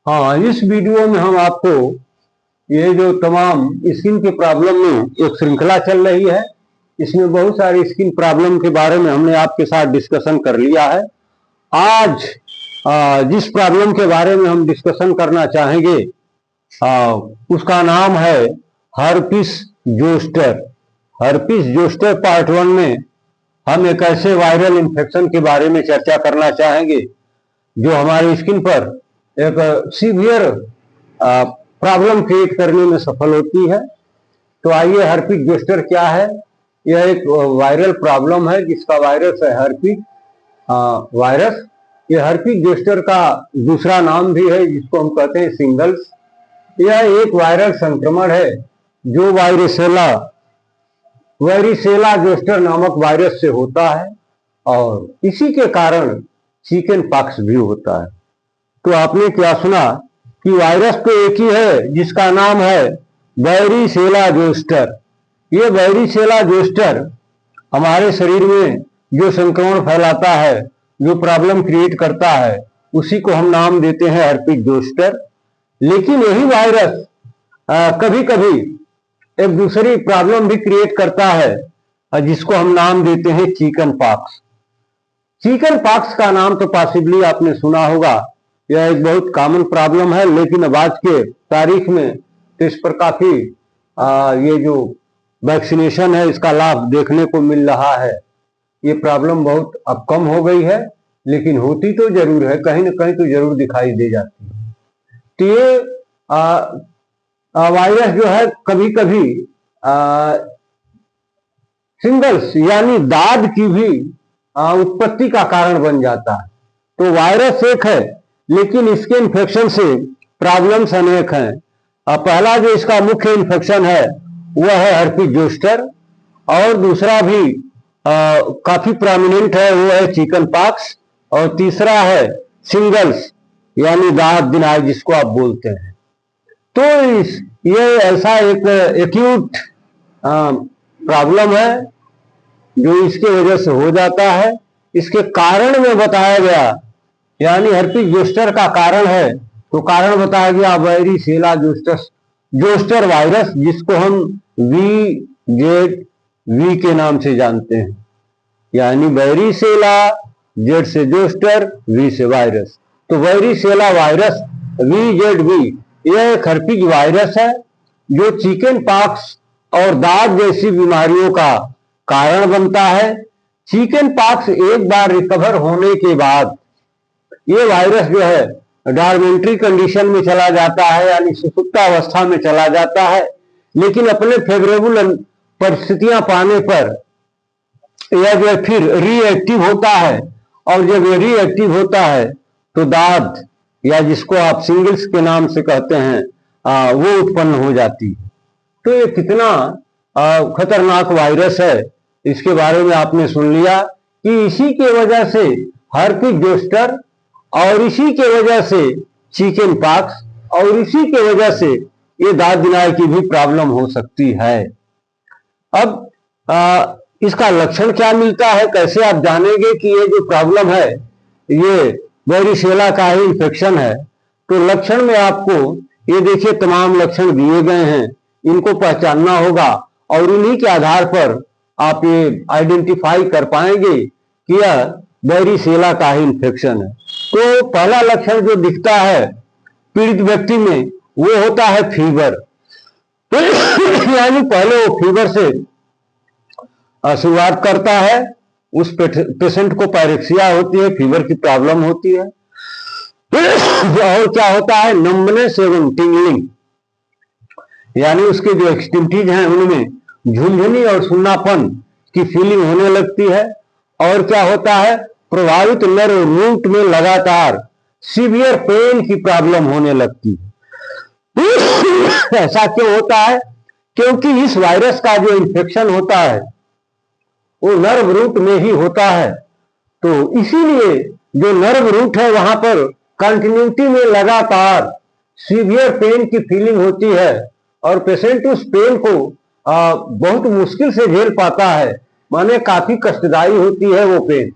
हाँ, इस वीडियो में हम आपको ये जो तमाम स्किन के प्रॉब्लम में एक श्रृंखला चल रही है, इसमें बहुत सारी स्किन प्रॉब्लम के बारे में हमने आपके साथ डिस्कशन कर लिया है। आज जिस प्रॉब्लम के बारे में हम डिस्कशन करना चाहेंगे उसका नाम है herpes zoster. Herpes zoster part 1 में हम एक ऐसे वायरल इन्फेक्शन के बारे में चर्चा करना चाहेंगे जो हमारी स्किन पर एक सीवियर प्रॉब्लम क्रिएट करने में सफल होती है। तो आइए, हर्पिक जोस्टर क्या है? यह एक वायरल प्रॉब्लम है जिसका वायरस है हर्पिक वायरस। यह हर्पिक जोस्टर का दूसरा नाम भी है जिसको हम कहते हैं सिंगल्स। यह एक वायरल संक्रमण है जो वायरिसेला जोस्टर नामक वायरस से होता है और इसी के कारण चिकन पॉक्स भी होता है। तो आपने क्या सुना कि वायरस तो एक ही है जिसका नाम है वायरिसेला जोस्टर। ये वायरिसेला जोस्टर हमारे शरीर में जो संक्रमण फैलाता है, जो प्रॉब्लम क्रिएट करता है, उसी को हम नाम देते हैं हर्पिक जोस्टर। लेकिन यही वायरस कभी कभी एक दूसरी प्रॉब्लम भी क्रिएट करता है जिसको हम नाम देते हैं चिकन पॉक्स। चिकन पॉक्स का नाम तो पॉसिबली आपने सुना होगा। यह एक बहुत कॉमन प्रॉब्लम है, लेकिन अब आज के तारीख में तो इस पर काफी ये जो वैक्सीनेशन है इसका लाभ देखने को मिल रहा है। ये प्रॉब्लम बहुत अब कम हो गई है, लेकिन होती तो जरूर है, कहीं ना कहीं तो जरूर दिखाई दे जाती है। तो ये वायरस जो है कभी कभी सिंगल्स यानी दाद की भी उत्पत्ति का कारण बन जाता है। तो वायरस एक है, लेकिन इसके इन्फेक्शन से प्रॉब्लम्स अनेक हैं। पहला जो इसका मुख्य इन्फेक्शन है वह है हर्पिक जोस्टर, और दूसरा भी काफी प्रोमिनेंट है, वो है चिकन पॉक्स, और तीसरा है सिंगल्स यानी दाद दिनाई जिसको आप बोलते हैं। तो ये ऐसा एक एक्यूट प्रॉब्लम है जो इसके वजह से हो जाता है। इसके कारण में बताया गया, यानी हर्पिक जोस्टर का कारण है तो कारण बताया गया वायरिसेला जोस्टर वायरस, जिसको हम वी के नाम से जानते हैं, यानी वायरिसेला, जेड से जोस्टर, वी से वायरस। तो वायरिसेला वायरस वी यह एक हर्पिक वायरस है जो चिकन पॉक्स और दाद जैसी बीमारियों का कारण बनता है। चिकन पॉक्स एक बार रिकवर होने के बाद ये वायरस जो है डॉर्मेंट्री कंडीशन में चला जाता है, यानी सुसुप्तावस्था में चला जाता है, लेकिन अपने फेवरेबल परिस्थितियां पाने पर यह जो है फिर रीएक्टिव होता है, और जब ये रीएक्टिव होता है तो दाद, या जिसको आप सिंगल्स के नाम से कहते हैं, वो उत्पन्न हो जाती है। तो ये कितना खतरनाक वायरस है इसके बारे में आपने सुन लिया कि इसी के वजह से हर्पिक जोस्टर, और इसी के वजह से चिकन पॉक्स, और इसी के वजह से ये दाद दिनाई की भी प्रॉब्लम हो सकती है। अब इसका लक्षण क्या मिलता है, कैसे आप जानेंगे कि ये जो प्रॉब्लम है ये वायरिसेला का ही इन्फेक्शन है? तो लक्षण में आपको ये देखिए तमाम लक्षण दिए गए हैं, इनको पहचानना होगा और इन्हीं के आधार पर आप ये आइडेंटिफाई कर पाएंगे कि यह वायरिसेला का ही इन्फेक्शन है। तो पहला लक्षण जो दिखता है पीड़ित व्यक्ति में वो होता है फीवर। यानी पहले वो फीवर से शुरुआत करता है, उस पेशेंट को पायरेक्सिया होती है, फीवर की प्रॉब्लम होती है। और क्या होता है, नंबनेस एवं टिंगलिंग, यानी उसके जो एक्सट्रीमिटीज हैं उनमें झुनझुनी और सुन्नापन की फीलिंग होने लगती है। और क्या होता है, प्रभावित नर्व रूट में लगातार सीवियर पेन की प्रॉब्लम होने लगती है। ऐसा क्यों होता है? क्योंकि इस वायरस का जो इन्फेक्शन होता है वो नर्व रूट में ही होता है। तो इसीलिए जो नर्व रूट है वहां पर कंटिन्यूटी में लगातार सीवियर पेन की फीलिंग होती है, और पेशेंट उस पेन को बहुत मुश्किल से झेल पाता है, माने काफी कष्टदायी होती है वो पेन।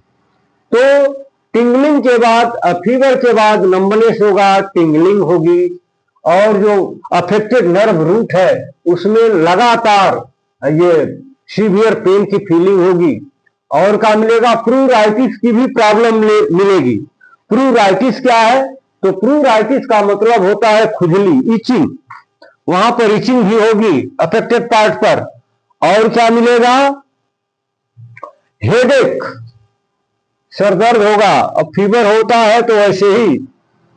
तो टिंगलिंग के बाद, फीवर के बाद नंबनेस होगा, टिंगलिंग होगी, और जो अफेक्टेड नर्व रूट है उसमें लगातार ये सीवियर पेन की फीलिंग होगी। और क्या मिलेगा, प्रूराइटिस की भी प्रॉब्लम मिलेगी। प्रूराइटिस क्या है, तो प्रूराइटिस का मतलब होता है खुजली, इचिंग, वहां पर इचिंग भी होगी अफेक्टेड पार्ट पर। और क्या मिलेगा, हेडेक, सर दर्द होगा। अब फीवर होता है तो वैसे ही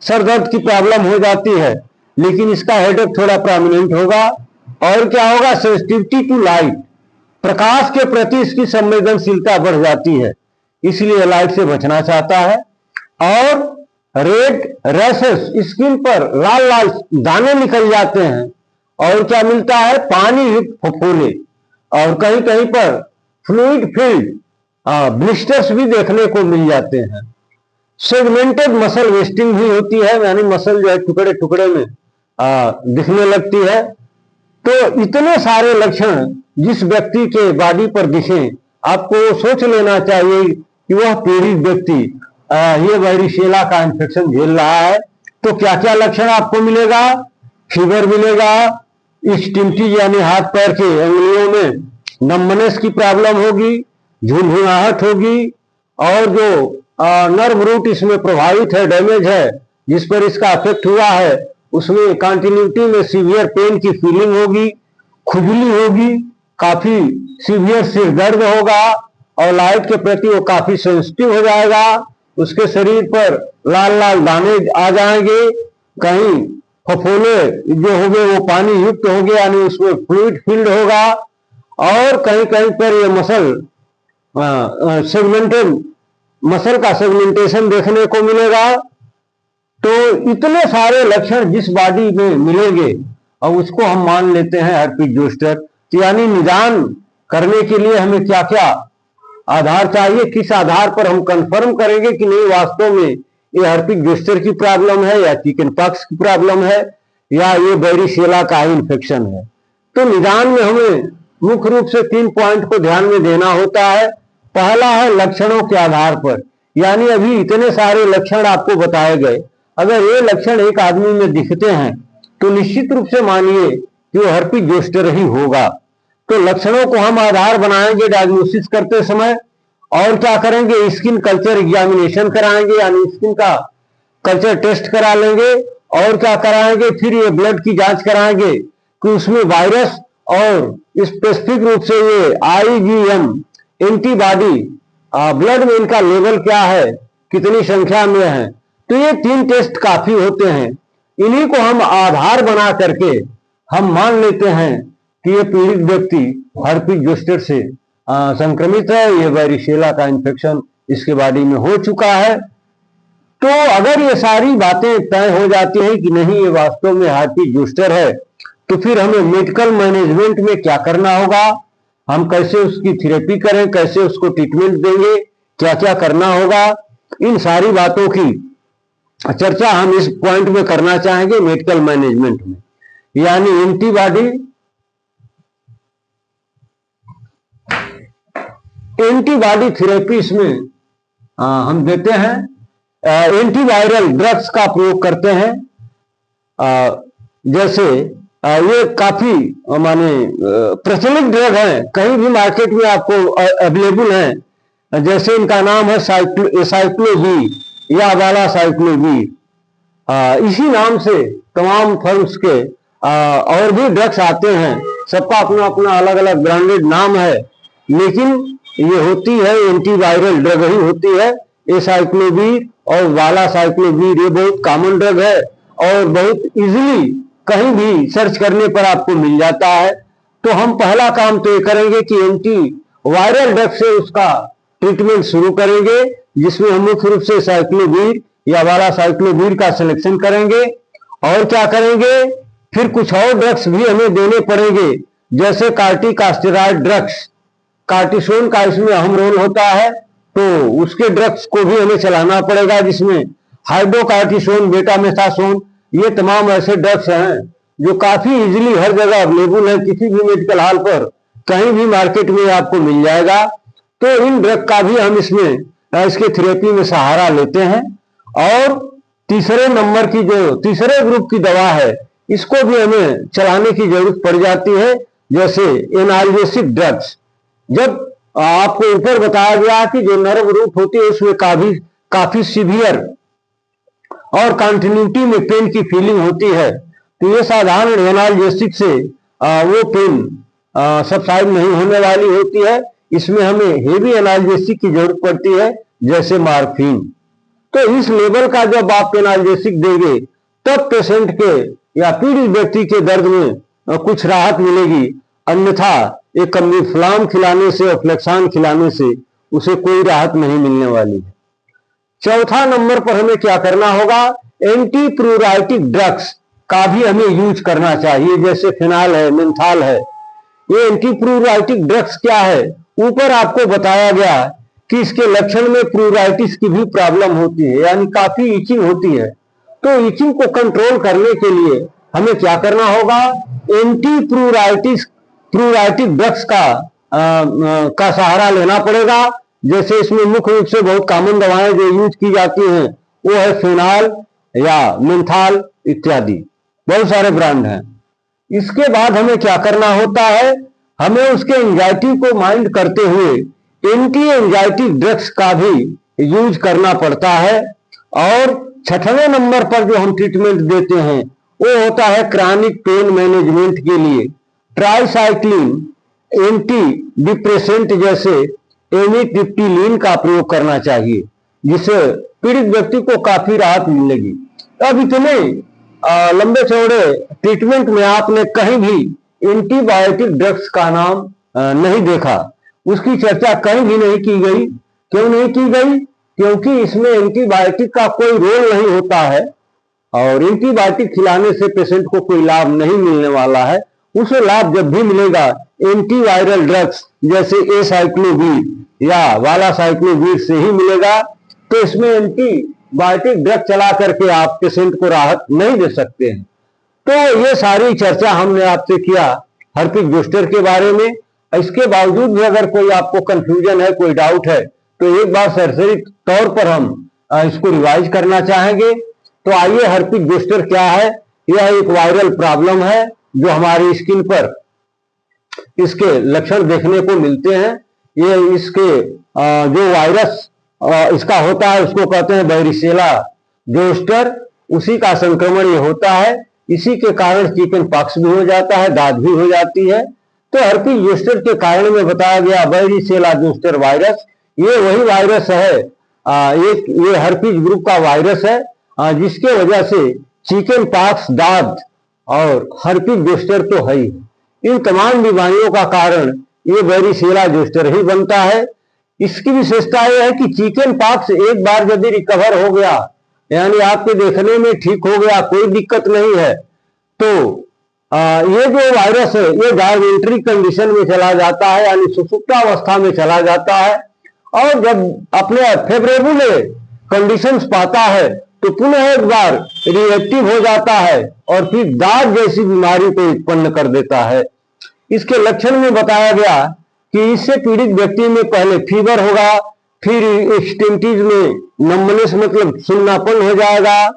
सर दर्द की प्रॉब्लम हो जाती है, लेकिन इसका हेडेक थोड़ा प्रोमिनेंट होगा। और क्या होगा, सेंसिटिविटी टू लाइट, प्रकाश के प्रति इसकी संवेदनशीलता बढ़ जाती है, इसलिए लाइट से बचना चाहता है। और रेड रैशेस, स्किन पर लाल लाल दाने निकल जाते हैं। और क्या मिलता है, पानी युक्त फफोले, और कहीं कहीं पर फ्लूइड फिल्ड ब्लिस्टर्स भी देखने को मिल जाते हैं। सेगमेंटेड मसल वेस्टिंग भी होती है, यानी मसल जो है टुकड़े टुकड़े में दिखने लगती है। तो इतने सारे लक्षण जिस व्यक्ति के बॉडी पर दिखे, आपको सोच लेना चाहिए कि वह पीड़ित व्यक्ति ये वायरिसेला का इंफेक्शन झेल रहा है। तो क्या क्या लक्षण आपको मिलेगा, फीवर मिलेगा, स्टिम्टीज यानी हाथ पैर के अंगुलियों में नंबनेस की प्रॉब्लम होगी, झुनझुनाहट होगी, और जो नर्व रूट इसमें प्रभावित है, डैमेज है, जिस पर इसका अफेक्ट हुआ है, उसमें कंटिन्यूटी में सीवियर पेन की फीलिंग होगी, खुजली होगी, काफी सीवियर सिर दर्द होगा, और लाइट के प्रति वो काफी सेंसिटिव हो जाएगा। उसके शरीर पर लाल लाल दाने आ जाएंगे, कहीं फफोले जो होंगे वो पानी युक्त होंगे, यानी उसमें फ्लूइड फिल्ड होगा। और कहीं कहीं पर ये मसल सेगमेंटेड मसल का सेगमेंटेशन देखने को मिलेगा। तो इतने सारे लक्षण जिस बॉडी में मिलेंगे, और उसको हम मान लेते हैं हर्पिक जोस्टर। यानी निदान करने के लिए हमें क्या क्या आधार चाहिए, किस आधार पर हम कंफर्म करेंगे कि नहीं वास्तव में ये हर्पिक जोस्टर की प्रॉब्लम है, या चिकन पॉक्स की प्रॉब्लम है, या ये वायरिसेला का इन्फेक्शन है। तो निदान में हमें मुख्य रूप से 3 पॉइंट को ध्यान में देना होता है। पहला है लक्षणों के आधार पर, यानी अभी इतने सारे लक्षण आपको बताए गए, अगर ये लक्षण एक आदमी में दिखते हैं तो निश्चित रूप से मानिए कि वो हर्पिक जोस्टर ही होगा। तो लक्षणों को हम आधार बनाएंगे डायग्नोसिस करते समय। और क्या करेंगे, स्किन कल्चर एग्जामिनेशन कराएंगे, यानी स्किन का कल्चर टेस्ट करा लेंगे। और क्या कराएंगे, फिर ये ब्लड की जांच कराएंगे कि उसमें वायरस और स्पेसिफिक रूप से ये IgM एंटीबॉडी ब्लड में इनका लेवल क्या है, कितनी संख्या में है। तो ये 3 टेस्ट काफी होते हैं। इन्हीं को हम आधार बना करके हम मान लेते हैं कि ये पीड़ित व्यक्ति हर्पिक जोस्टर से संक्रमित है, ये वायरिसेला का इन्फेक्शन इसके बॉडी में हो चुका है। तो अगर ये सारी बातें तय हो जाती हैं कि नहीं ये वास्तव में हर्पिक जोस्टर है, तो फिर हमें मेडिकल मैनेजमेंट में क्या करना होगा, हम कैसे उसकी थेरेपी करें, कैसे उसको ट्रीटमेंट देंगे, क्या क्या करना होगा, इन सारी बातों की चर्चा हम इस पॉइंट में करना चाहेंगे मेडिकल मैनेजमेंट में। यानी एंटीबॉडी थेरेपी इसमें हम देते हैं, एंटीवायरल ड्रग्स का प्रयोग करते हैं। जैसे ये काफी माने प्रचलित ड्रग है, कहीं भी मार्केट में आपको अवेलेबल है। जैसे इनका नाम है साइक्लोवीर या वालासाइक्लोवीर। इसी नाम से तमाम फर्म्स के और भी ड्रग्स आते हैं, सबका अपना अपना अलग अलग ब्रांडेड नाम है, लेकिन ये होती है एंटीवायरल ड्रग ही होती है। एसाइक्लोवीर और वालासाइक्लोवीर ये बहुत कॉमन ड्रग है और बहुत इजीली कहीं भी सर्च करने पर आपको मिल जाता है। तो हम पहला काम तो ये करेंगे कि एंटी वायरल ड्रग से उसका ट्रीटमेंट शुरू करेंगे, जिसमें हम मुख्य रूप से साइक्लोवीर या वालासाइक्लोवीर का सिलेक्शन करेंगे। और क्या करेंगे, फिर कुछ और ड्रग्स भी हमें देने पड़ेंगे, जैसे कार्टिकोस्टेरॉइड ड्रग्स, कार्टिसोन का इसमें अहम रोल होता है, तो उसके ड्रग्स को भी हमें चलाना पड़ेगा, जिसमें हाइड्रोकार्टिसोन, बेटामेथासोन, ये तमाम ऐसे ड्रग्स हैं जो काफी इजीली हर जगह अवेलेबल है, किसी भी मेडिकल हॉल पर कहीं भी मार्केट में आपको मिल जाएगा। तो इन ड्रग का भी हम इसमें इसके थेरेपी में सहारा लेते हैं। और तीसरे नंबर की जो तीसरे ग्रुप की दवा है, इसको भी हमें चलाने की जरूरत पड़ जाती है, जैसे एनाल्जेसिक ड्रग्स। जब आपको ऊपर बताया गया कि जो नर्व रूट होती है उसमें काफी सीवियर और कंटिन्यूटी में पेन की फीलिंग होती है, तो ये साधारण एनाल्जेसिक से वो पेन सबसाइड नहीं होने वाली होती है। इसमें हमें हेवी एनाल्जेसिक की जरूरत पड़ती है, जैसे मार्फिन। तो इस लेवल का जब आप एनाल्जेसिक देंगे तब पेशेंट के या पीड़ित व्यक्ति के दर्द में कुछ राहत मिलेगी, अन्यथा एक कम्बिफ्लाम खिलाने से और फ्लेक्सान खिलाने से उसे कोई राहत नहीं मिलने वाली है। चौथा नंबर पर हमें क्या करना होगा, एंटी प्रूराइटिक ड्रग्स का भी हमें यूज करना चाहिए, जैसे फिनाल है, मेंथाल है। ये एंटी प्रूराइटिक ड्रग्स क्या है, ऊपर आपको बताया गया कि इसके लक्षण में प्रूराइटिस की भी प्रॉब्लम होती है, यानी काफी इचिंग होती है। तो इचिंग को कंट्रोल करने के लिए हमें क्या करना होगा, एंटी प्रूराइटिक ड्रग्स का सहारा लेना पड़ेगा। जैसे इसमें मुख्य रूप से बहुत कॉमन दवाएं जो यूज की जाती हैं वो है फिनाल या मेंथाल इत्यादि, बहुत सारे ब्रांड हैं। इसके बाद हमें क्या करना होता है, हमें उसके एंजाइटी को माइंड करते हुए एंटी एंजाइटी ड्रग्स का भी यूज करना पड़ता है। और छठवें नंबर पर जो हम ट्रीटमेंट देते हैं वो होता है क्रॉनिक पेन मैनेजमेंट के लिए ट्राइसाइक्लिन एंटी डिप्रेसेंट जैसे एमिट्रिप्टिलिन का प्रयोग करना चाहिए, जिससे पीड़ित व्यक्ति को काफी राहत मिलेगी। अब इतने लंबे चौड़े ट्रीटमेंट में आपने कहीं भी एंटीबायोटिक ड्रग्स का नाम नहीं देखा, उसकी चर्चा कहीं भी नहीं की गई। क्यों नहीं की गई? क्योंकि इसमें एंटीबायोटिक का कोई रोल नहीं होता है और एंटीबायोटिक खिलाने से पेशेंट को कोई लाभ नहीं मिलने वाला है। उसे लाभ जब भी मिलेगा एंटीवायरल ड्रग्स जैसे एसाइक्लोवीर या वालासाइक्लोवीर से ही मिलेगा। तो इसमें एंटीबायोटिक ड्रग चला करके आप पेशेंट को राहत नहीं दे सकते हैं। तो ये सारी चर्चा हमने आपसे किया हर्पिक जोस्टर के बारे में। इसके बावजूद भी अगर कोई आपको कंफ्यूजन है, कोई डाउट है, तो एक बार सरसरी तौर पर हम इसको रिवाइज करना चाहेंगे। तो आइए, हर्पिक जोस्टर क्या है? यह एक वायरल प्रॉब्लम है जो हमारी स्किन पर इसके लक्षण देखने को मिलते हैं। ये इसके जो वायरस इसका होता है उसको कहते हैं वैरिसेला जोस्टर, उसी का संक्रमण ये होता है। इसी के कारण चिकन पॉक्स भी हो जाता है, दाद भी हो जाती है। तो हर्पिक जोस्टर के कारण में बताया गया वैरिसेला जोस्टर वायरस, ये वही वायरस है, ये हर्पिक ग्रुप का वायरस है, जिसके वजह से चिकन पॉक्स, दाद और हर्पिक जोस्टर तो है ही। इन तमाम बीमारियों का कारण ये वैरिसेला जोस्टर ही बनता है। इसकी विशेषता यह है कि चिकन पॉक्स एक बार यदि रिकवर हो गया, यानी आपके देखने में ठीक हो गया, कोई दिक्कत नहीं है, तो ये जो वायरस है ये डायमेंट्री कंडीशन में चला जाता है, यानी सुषुप्तावस्था में चला जाता है। और जब अपने फेवरेबल कंडीशंस पाता है तो पुनः एक बार रिएक्टिव हो जाता है और फिर दाद जैसी बीमारी को उत्पन्न कर देता है। इसके लक्षण में बताया गया कि इससे पीड़ित व्यक्ति में पहले फीवर होगा, फिर एक्सट्रीमिटीज में नंबनेस मतलब सुन्नापन हो जाएगा,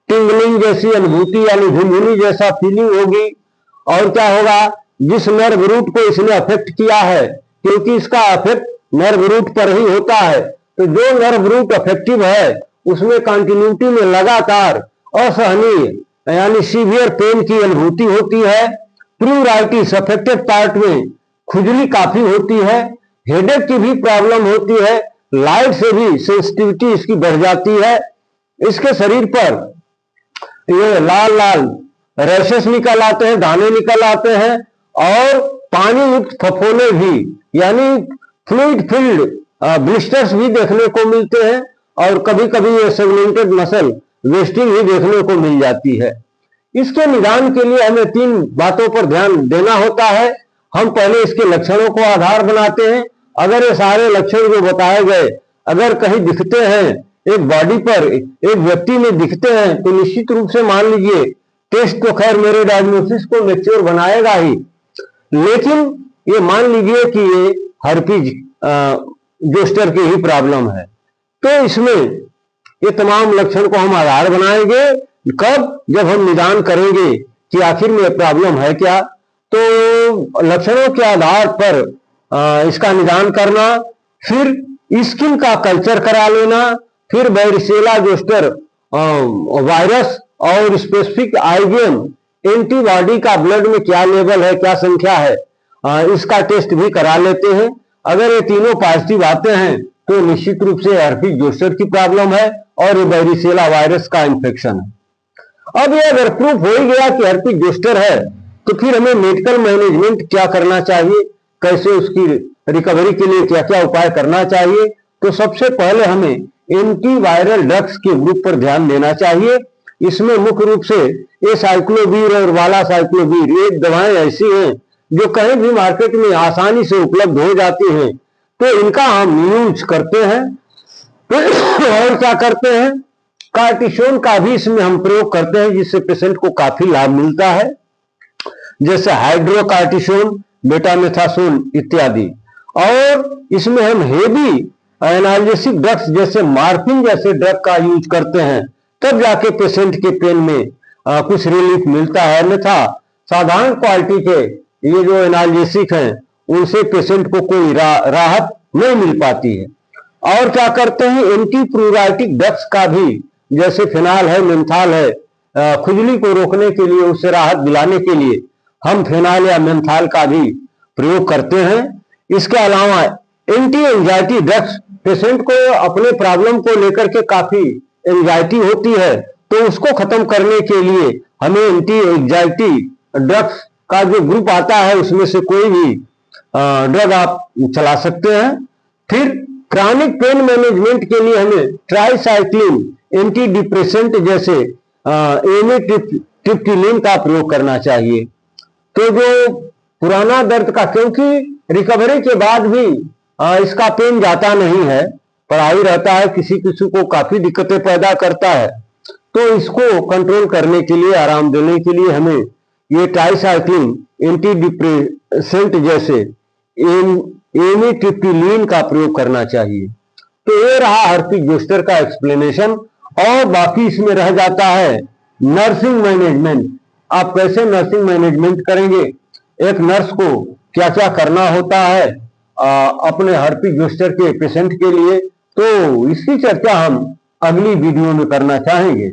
टिंगलिंग जैसी अनुभूति यानी झुनझुनी जैसा फीलिंग होगी। और क्या होगा, जिस नर्व रूट को इसने अफेक्ट किया है, क्योंकि इसका अफेक्ट नर्व रूट पर ही होता है, तो जो नर्व रूट अफेक्टिव है उसमें कंटिन्यूटी में लगातार असहनीय यानी सीवियर पेन की अनुभूति होती है। प्लूराइटिस अफेक्टेड पार्ट में खुजली काफी होती है, हेडेक की भी प्रॉब्लम होती है, लाइट से भी सेंसिटिविटी इसकी बढ़ जाती है। इसके शरीर पर ये लाल लाल रैशेस निकल आते हैं, दाने निकल आते हैं और पानी युक्त फफोले भी यानी फ्लूइड फिल्ड ब्लिस्टर्स भी देखने को मिलते हैं। और कभी कभी ये सेगमेंटेड मसल वेस्टिंग भी देखने को मिल जाती है। इसके निदान के लिए हमें 3 बातों पर ध्यान देना होता है। हम पहले इसके लक्षणों को आधार बनाते हैं। अगर ये सारे लक्षण जो बताए गए अगर कहीं दिखते हैं, एक बॉडी पर एक व्यक्ति में दिखते हैं, तो निश्चित रूप से मान लीजिए टेस्ट तो खैर मेरे डायग्नोसिस को मैच्योर बनाएगा ही, लेकिन ये मान लीजिए कि ये हर्पिक जोस्टर की ही प्रॉब्लम है। तो इसमें ये तमाम लक्षण को हम आधार बनाएंगे कब, जब हम निदान करेंगे कि आखिर में प्रॉब्लम है क्या। तो लक्षणों के आधार पर इसका निदान करना, फिर स्किन का कल्चर करा लेना, फिर वेरिसेला जोस्टर वायरस और स्पेसिफिक आईजीएम एंटीबॉडी का ब्लड में क्या लेवल है, क्या संख्या है, इसका टेस्ट भी करा लेते हैं। अगर ये तीनों पॉजिटिव आते हैं तो निश्चित रूप से हर्पिक जोस्टर की प्रॉब्लम है और ये वेरिसेला वायरस का इंफेक्शन है। अब ये अगर प्रूफ हो ही गया कि हर्पिक जोस्टर है तो फिर हमें मेडिकल मैनेजमेंट क्या करना चाहिए, कैसे उसकी रिकवरी के लिए क्या क्या उपाय करना चाहिए। तो सबसे पहले हमें एंटीवायरल ड्रग्स के ग्रुप पर ध्यान देना चाहिए। इसमें मुख्य रूप से ये साइक्लोवीर और वालासाइक्लोवीर, ये दवाएं ऐसी हैं जो कहीं भी मार्केट में आसानी से उपलब्ध हो जाती हैं, तो इनका हम यूज करते हैं। और क्या करते हैं, कार्टिसोन का भी इसमें हम प्रयोग करते हैं, जिससे पेशेंट को काफी लाभ मिलता है, जैसे हाइड्रोकार्टिसोन, बेटामेथासोन इत्यादि। और इसमें हम हेवी एनाल्जेसिक ड्रग्स जैसे मार्फिन जैसे ड्रग का यूज करते हैं, तब जाके पेशेंट के पेन में कुछ रिलीफ मिलता है। अन्यथा साधारण क्वालिटी के ये जो एनाल्जेसिक हैं उनसे पेशेंट को कोई राहत नहीं मिल पाती है। और क्या करते हैं, एंटी प्रूराइटिक ड्रग्स का भी, जैसे फिनाल है, मेंथाल है, खुजली को रोकने के लिए, उससे राहत दिलाने के लिए हम फिनाल या मेंथाल का भी प्रयोग करते हैं। इसके अलावा एंटी एंजाइटी ड्रग्स, पेशेंट को अपने प्रॉब्लम को लेकर के काफी एंजाइटी होती है, तो उसको खत्म करने के लिए हमें एंटी एंजाइटी ड्रग्स का जो ग्रुप आता है उसमें से कोई भी ड्रग आप चला सकते हैं। फिर क्रॉनिक पेन मैनेजमेंट के लिए हमें ट्राइसाइक्लिन, एंटी डिप्रेसेंट जैसे एमिट्रिप्टिलिन का प्रयोग करना चाहिए। तो जो पुराना दर्द का, क्योंकि रिकवरी के बाद भी इसका पेन जाता नहीं है, पढ़ाई रहता है, किसी किसी को काफी दिक्कतें पैदा करता है, तो इसको कंट्रोल करने के लिए, आराम देने के लिए हमें ये ट्राइसाइक्लिन, एंटी डिप्रेसेंट जैसे एमिट्रिप्टिलिन का प्रयोग करना चाहिए। तो ये रहा हर्पिक जोस्टर का एक्सप्लेनेशन। और बाकी इसमें रह जाता है नर्सिंग मैनेजमेंट। आप कैसे नर्सिंग मैनेजमेंट करेंगे, एक नर्स को क्या क्या करना होता है अपने हर्पिक जोस्टर के पेशेंट के लिए, तो इसकी चर्चा हम अगली वीडियो में करना चाहेंगे।